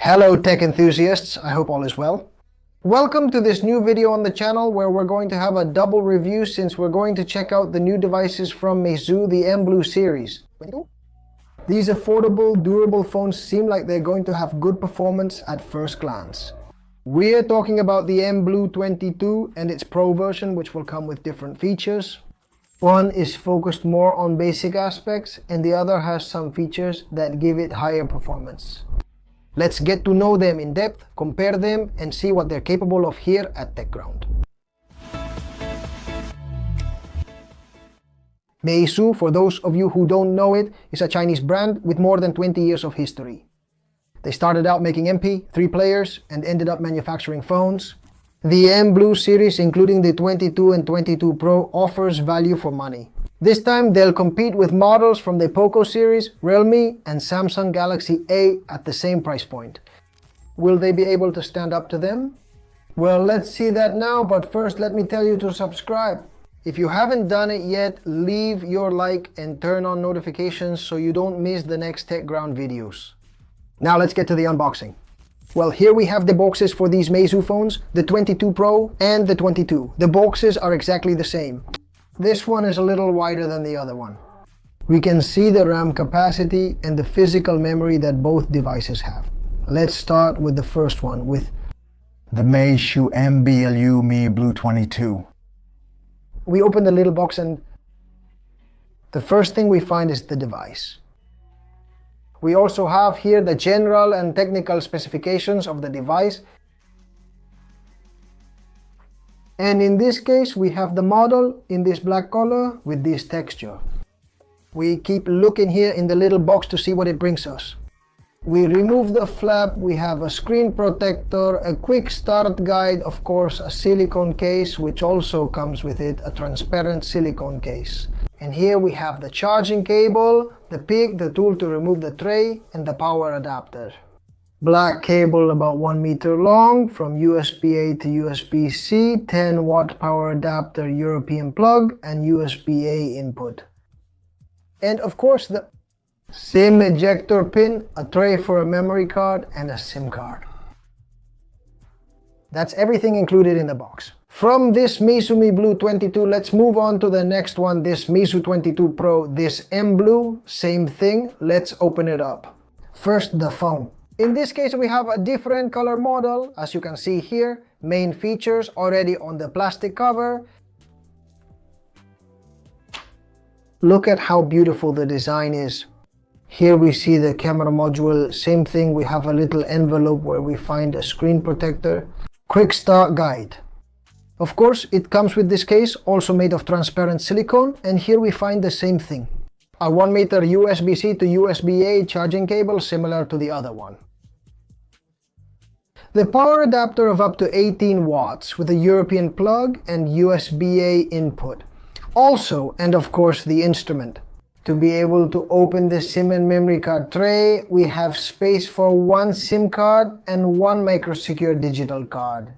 Hello tech enthusiasts, I hope all is well. Welcome to this new video on the channel where we're going to have a double review since we're going to check out the new devices from Meizu, the Mblu series. These affordable, durable phones seem like they're going to have good performance at first glance. We're talking about the Mblu 22 and its Pro version, which will come with different features. One is focused more on basic aspects and the other has some features that give it higher performance. Let's get to know them in depth, compare them, and see what they're capable of here at TechGround. Meizu, for those of you who don't know it, is a Chinese brand with more than 20 years of history. They started out making MP3 players and ended up manufacturing phones. The Mblu series, including the 22 and 22 Pro, offers value for money. This time they'll compete with models from the Poco series, Realme, and Samsung Galaxy A at the same price point. Will they be able to stand up to them? Well, let's see that now, but first let me tell you to subscribe. If you haven't done it yet, leave your like and turn on notifications so you don't miss the next TechGround videos. Now let's get to the unboxing. Well, here we have the boxes for these Meizu phones, the 22 Pro and the 22. The boxes are exactly the same. This one is a little wider than the other one. We can see the RAM capacity and the physical memory that both devices have. Let's start with the first one, with the Meizu Mblu 22. We open the little box and the first thing we find is the device. We also have here the general and technical specifications of the device. And in this case, we have the model in this black color with this texture. We keep looking here in the little box to see what it brings us. We remove the flap, we have a screen protector, a quick start guide, of course a silicone case, which also comes with it, a transparent silicone case. And here we have the charging cable, the pick, the tool to remove the tray, and the power adapter. Black cable about 1 meter long from USB-A to USB-C, 10 watt power adapter, European plug, and USB-A input. And of course the SIM ejector pin, a tray for a memory card, and a SIM card. That's everything included in the box. From this Meizu Mblu 22, let's move on to the next one, this Meizu 22 Pro, this Mblu, same thing. Let's open it up. First, the phone. In this case, we have a different color model, as you can see here. Main features already on the plastic cover. Look at how beautiful the design is. Here we see the camera module, same thing, we have a little envelope where we find a screen protector. Quick start guide. Of course, it comes with this case, also made of transparent silicone, and here we find the same thing. A 1 meter USB-C to USB-A charging cable similar to the other one. The power adapter of up to 18 watts with a European plug and USB-A input. Also, and of course, the instrument. To be able to open the SIM and memory card tray, we have space for 1 SIM card and 1 microsecure digital card.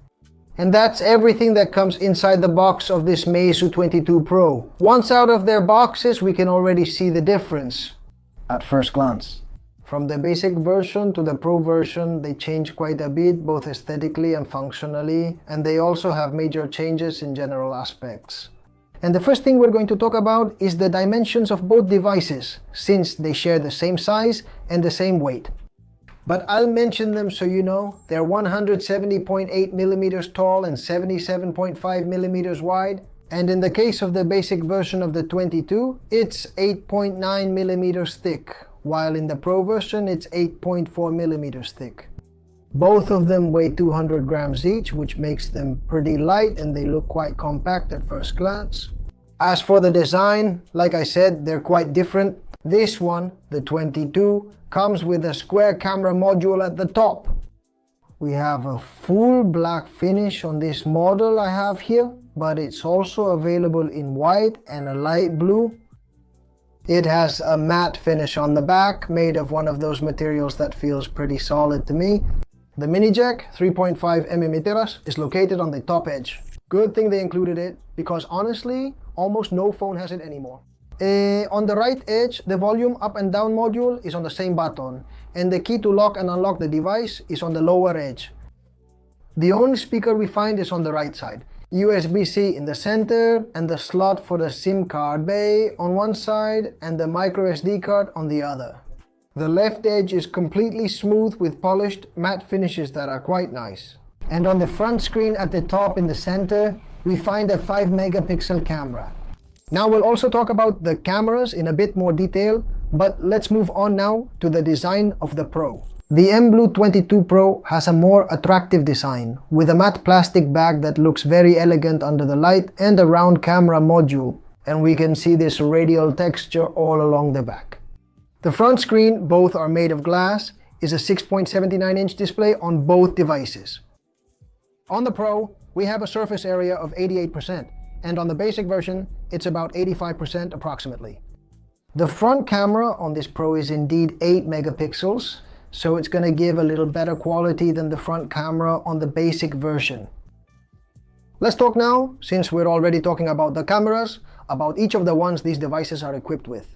And that's everything that comes inside the box of this Meizu 22 Pro. Once out of their boxes, we can already see the difference at first glance. From the basic version to the Pro version, they change quite a bit, both aesthetically and functionally, and they also have major changes in general aspects. And the first thing we're going to talk about is the dimensions of both devices, since they share the same size and the same weight. But I'll mention them so you know. They're 170.8 millimeters tall and 77.5 millimeters wide. And in the case of the basic version of the 22, it's 8.9 millimeters thick, while in the Pro version it's 8.4 millimeters thick. Both of them weigh 200 grams each, which makes them pretty light and they look quite compact at first glance. As for the design, like I said, they're quite different. This one, the 22, comes with a square camera module at the top. We have a full black finish on this model I have here, but it's also available in white and a light blue. It has a matte finish on the back, made of one of those materials that feels pretty solid to me. The mini jack, 3.5 mm, is located on the top edge. Good thing they included it, because honestly, almost no phone has it anymore. On the right edge, the volume up and down module is on the same button, and the key to lock and unlock the device is on the lower edge. The only speaker we find is on the right side. USB-C in the center, and the slot for the SIM card bay on one side and the micro SD card on the other. The left edge is completely smooth with polished matte finishes that are quite nice. And on the front screen at the top in the center, we find a 5 megapixel camera. Now we'll also talk about the cameras in a bit more detail, but let's move on now to the design of the Pro. The Mblu 22 Pro has a more attractive design, with a matte plastic bag that looks very elegant under the light and a round camera module, and we can see this radial texture all along the back. The front screen, both are made of glass, is a 6.79-inch display on both devices. On the Pro, we have a surface area of 88%, and on the basic version, it's about 85% approximately. The front camera on this Pro is indeed 8 megapixels, so it's gonna give a little better quality than the front camera on the basic version. Let's talk now, since we're already talking about the cameras, about each of the ones these devices are equipped with.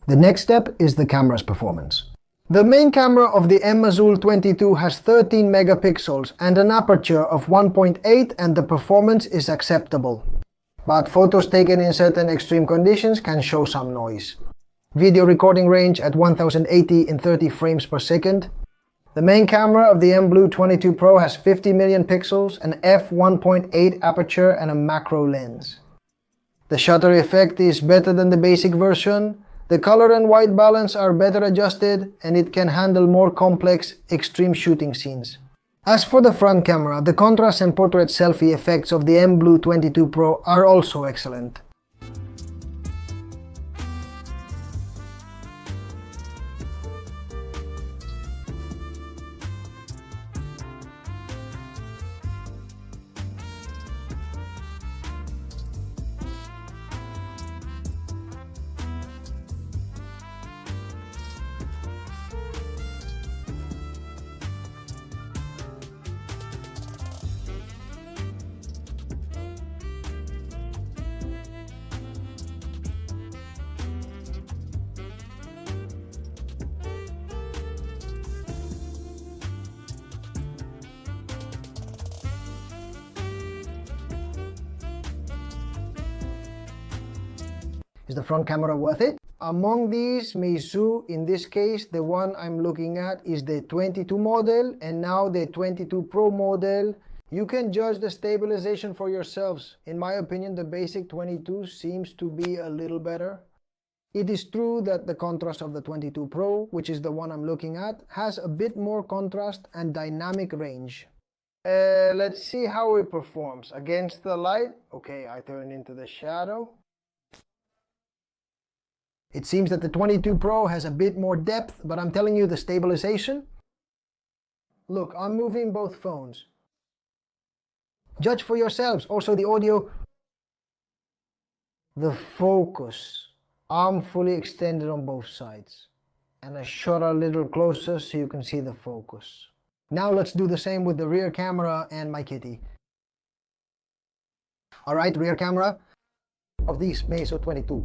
The next step is the camera's performance. The main camera of the Meizu 22 has 13 megapixels and an aperture of 1.8, and the performance is acceptable. But photos taken in certain extreme conditions can show some noise. Video recording range at 1080 in 30 frames per second. The main camera of the Mblu 22 Pro has 50 million pixels, an f1.8 aperture and a macro lens. The shutter effect is better than the basic version. The color and white balance are better adjusted, and it can handle more complex extreme shooting scenes. As for the front camera, the contrast and portrait selfie effects of the Mblu 22 Pro are also excellent. Is the front camera worth it? Among these, Meizu, in this case, the one I'm looking at is the 22 model, and now the 22 Pro model. You can judge the stabilization for yourselves. In my opinion, the basic 22 seems to be a little better. It is true that the contrast of the 22 Pro, which is the one I'm looking at, has a bit more contrast and dynamic range. Let's see how it performs. Against the light, okay, I turn into the shadow. It seems that the 22 Pro has a bit more depth, but I'm telling you, the stabilization. Look, I'm moving both phones. Judge for yourselves. Also the audio. The focus. I'm fully extended on both sides. And I shot a little closer so you can see the focus. Now let's do the same with the rear camera and my kitty. Alright, rear camera of these Meizu 22.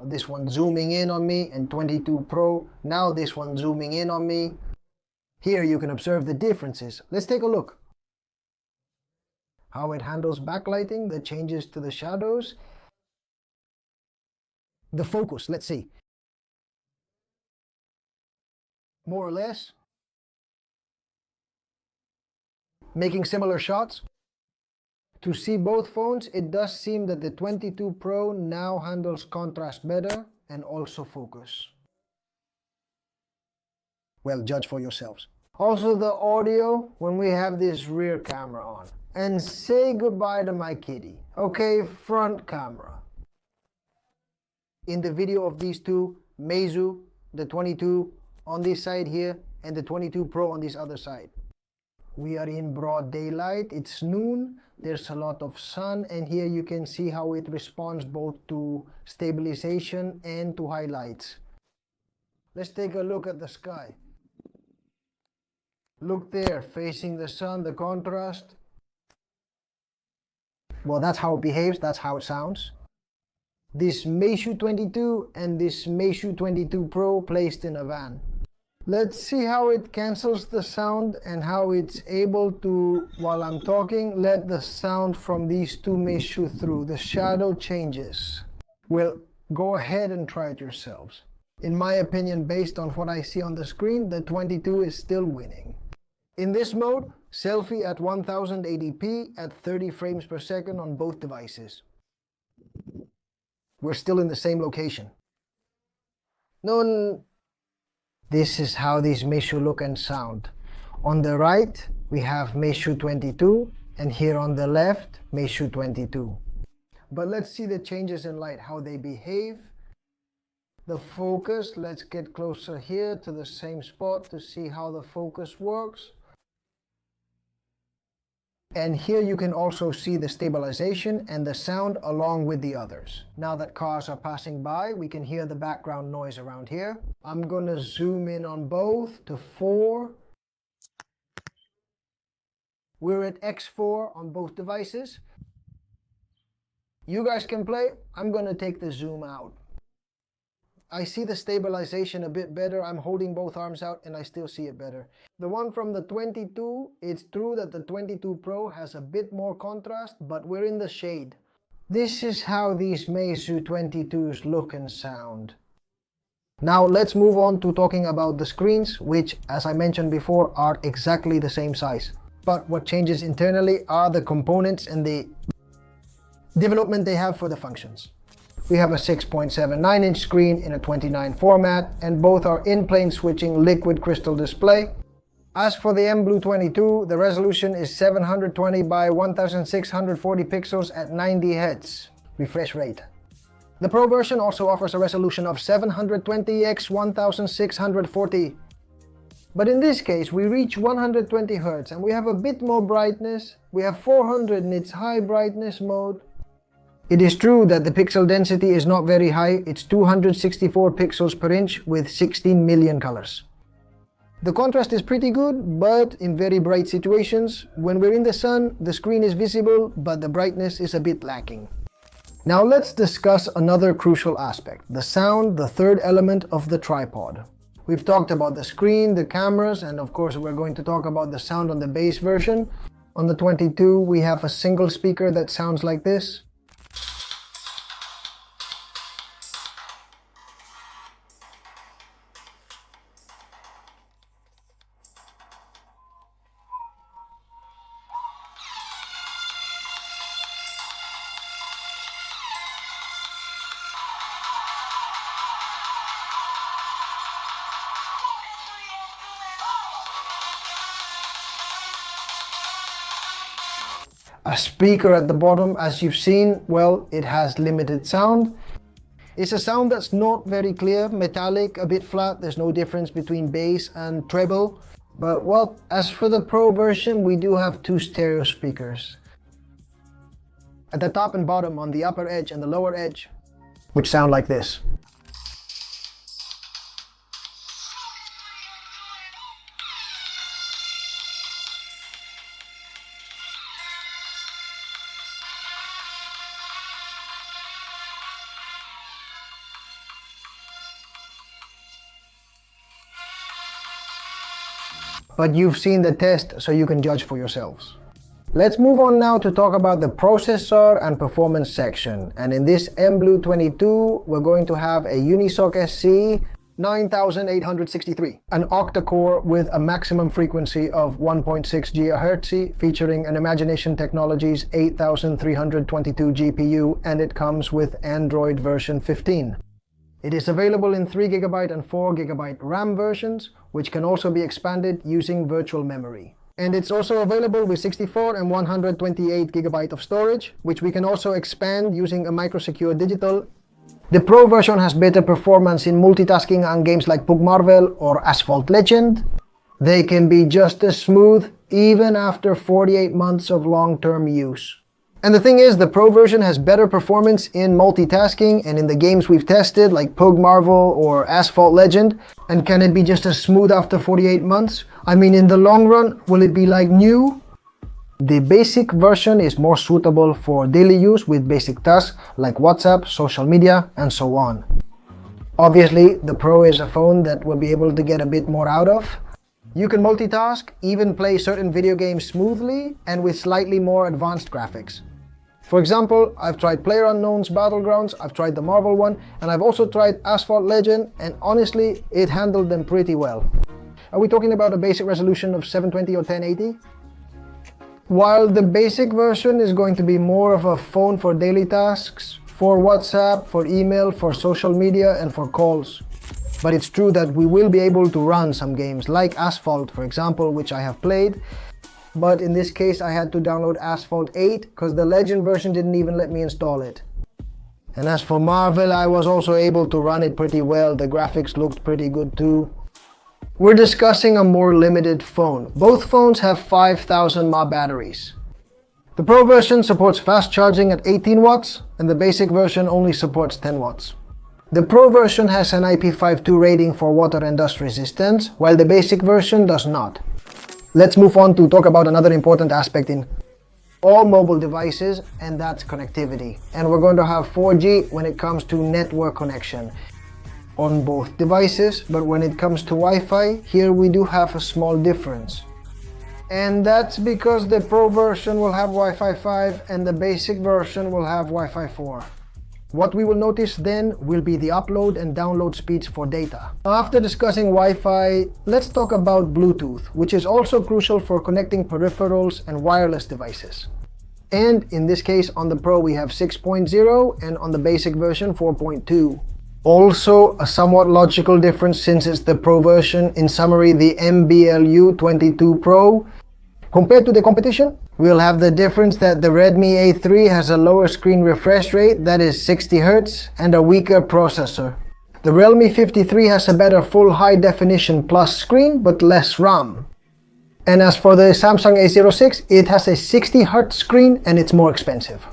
This one zooming in on me, and 22 Pro. Now this one zooming in on me. Here you can observe the differences. Let's take a look. How it handles backlighting, the changes to the shadows. The focus, let's see. More or less. Making similar shots. To see both phones, it does seem that the 22 Pro now handles contrast better and also focus. Well, judge for yourselves. Also the audio when we have this rear camera on. And say goodbye to my kitty. Okay, front camera. In the video of these two, Meizu, the 22 on this side here, and the 22 Pro on this other side. We are in broad daylight, it's noon, there's a lot of sun, and here you can see how it responds both to stabilization and to highlights. Let's take a look at the sky. Look there, facing the sun, the contrast. Well, that's how it behaves, that's how it sounds. this Meizu 22 and this Meizu 22 Pro placed in a van. Let's see how it cancels the sound and how it's able to, while I'm talking, let the sound from these two Meizu through. The shadow changes. Well, go ahead and try it yourselves. In my opinion, based on what I see on the screen, the 22 is still winning. In this mode, selfie at 1080p at 30 frames per second on both devices. We're still in the same location. This is how these Meizu look and sound. On the right, we have Meizu 22, and here on the left, Meizu 22. But let's see the changes in light, how they behave. The focus, let's get closer here to the same spot to see how the focus works. And here you can also see the stabilization and the sound along with the others. Now that cars are passing by, we can hear the background noise around here. I'm gonna zoom in on both to 4. We're at X4 on both devices. You guys can play. I'm gonna take the zoom out. I see the stabilization a bit better. I'm holding both arms out and I still see it better. The one from the 22, it's true that the 22 Pro has a bit more contrast, but we're in the shade. This is how these Meizu 22s look and sound. Now let's move on to talking about the screens, which, as I mentioned before, are exactly the same size. But what changes internally are the components and the development they have for the functions. We have a 6.79-inch screen in a 29 format, and both are in-plane switching liquid crystal display. As for the Mblu 22, the resolution is 720 by 1640 pixels at 90 Hz refresh rate. The Pro version also offers a resolution of 720 x 1640. But in this case, we reach 120 Hz and we have a bit more brightness. We have 400 in its high brightness mode. It is true that the pixel density is not very high. It's 264 pixels per inch with 16 million colors. The contrast is pretty good, but in very bright situations, when we're in the sun, the screen is visible, but the brightness is a bit lacking. Now let's discuss another crucial aspect, the sound, the third element of the tripod. We've talked about the screen, the cameras, and of course we're going to talk about the sound on the base version. On the 22, we have a single speaker that sounds like this. A speaker at the bottom, as you've seen, well, it has limited sound. It's a sound that's not very clear, metallic, a bit flat. There's no difference between bass and treble. But well, as for the Pro version, we do have two stereo speakers. At the top and bottom, on the upper edge and the lower edge, which sound like this. But you've seen the test, so you can judge for yourselves. Let's move on now to talk about the processor and performance section. And in this Mblu 22, we're going to have a Unisoc SC 9863, an octa-core with a maximum frequency of 1.6 GHz, featuring an Imagination Technologies 8322 GPU, and it comes with Android version 15. It is available in 3GB and 4GB RAM versions, which can also be expanded using virtual memory. And it's also available with 64 and 128GB of storage, which we can also expand using a microsecure digital. The Pro version has better performance in multitasking on games like Pug Marvel or Asphalt Legend. They can be just as smooth even after 48 months of long-term use. And the thing is, the Pro version has better performance in multitasking and in the games we've tested like Pug Marvel or Asphalt Legend. And can it be just as smooth after 48 months? I mean, in the long run, will it be like new? The basic version is more suitable for daily use with basic tasks like WhatsApp, social media, and so on. Obviously, the Pro is a phone that will be able to get a bit more out of. You can multitask, even play certain video games smoothly and with slightly more advanced graphics. For example, I've tried PlayerUnknown's Battlegrounds, I've tried the Marvel one, and I've also tried Asphalt Legend, and honestly, it handled them pretty well. Are we talking about a basic resolution of 720 or 1080? While the basic version is going to be more of a phone for daily tasks, for WhatsApp, for email, for social media, and for calls. But it's true that we will be able to run some games like Asphalt, for example, which I have played. But in this case, I had to download Asphalt 8 because the Legend version didn't even let me install it. And as for Marvel, I was also able to run it pretty well. The graphics looked pretty good too. We're discussing a more limited phone. Both phones have 5000 mAh batteries. The Pro version supports fast charging at 18 watts, and the basic version only supports 10 watts. The Pro version has an IP52 rating for water and dust resistance, while the basic version does not. Let's move on to talk about another important aspect in all mobile devices, and that's connectivity. And we're going to have 4G when it comes to network connection on both devices, but when it comes to Wi-Fi, here we do have a small difference. And that's because the Pro version will have Wi-Fi 5 and the basic version will have Wi-Fi 4. What we will notice then will be the upload and download speeds for data. After discussing Wi-Fi, let's talk about Bluetooth, which is also crucial for connecting peripherals and wireless devices. And in this case, on the Pro we have 6.0 and on the basic version 4.2. Also, a somewhat logical difference since it's the Pro version. In summary, the Mblu 22 Pro. Compared to the competition, we'll have the difference that the Redmi A3 has a lower screen refresh rate, that is 60 Hz, and a weaker processor. The Realme 53 has a better full high definition plus screen, but less RAM. And as for the Samsung A06, it has a 60 Hz screen and it's more expensive.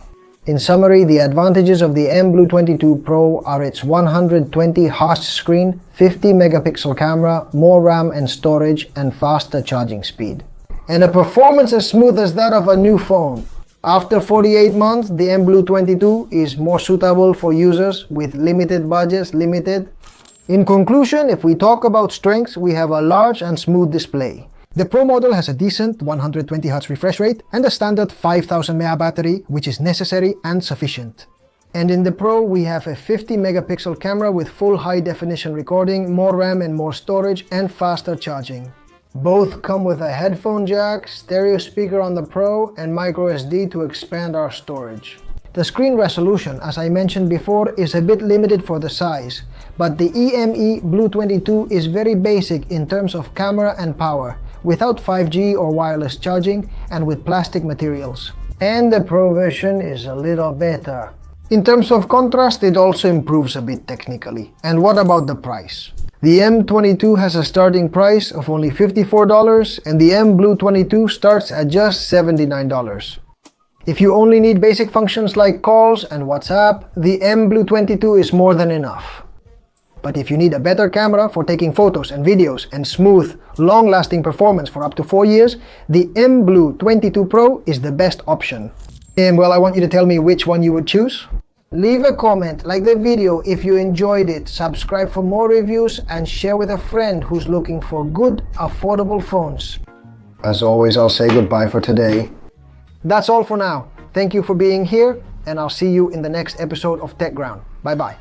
In summary, the advantages of the Mblu 22 Pro are its 120 Hz screen, 50 megapixel camera, more RAM and storage, and faster charging speed. And a performance as smooth as that of a new phone. After 48 months, the Mblu 22 is more suitable for users with limited budgets. In conclusion, if we talk about strengths, we have a large and smooth display. The Pro model has a decent 120 Hz refresh rate and a standard 5000 mAh battery, which is necessary and sufficient. And in the Pro, we have a 50 megapixel camera with full high definition recording, more RAM and more storage, and faster charging. Both come with a headphone jack, stereo speaker on the Pro, and micro SD to expand our storage. The screen resolution, as I mentioned before, is a bit limited for the size, but the Mblu 22 is very basic in terms of camera and power, without 5G or wireless charging, and with plastic materials. And the Pro version is a little better. In terms of contrast, it also improves a bit technically. And what about the price? The M22 has a starting price of only $54 and the Mblu 22 starts at just $79. If you only need basic functions like calls and WhatsApp, the Mblu 22 is more than enough. But if you need a better camera for taking photos and videos and smooth, long-lasting performance for up to 4 years, the Mblu 22 Pro is the best option. And well, I want you to tell me which one you would choose. Leave a comment, like the video if you enjoyed it, subscribe for more reviews, and share with a friend who's looking for good, affordable phones. As always, I'll say goodbye for today. That's all for now. Thank you for being here, and I'll see you in the next episode of TechGround. Bye bye.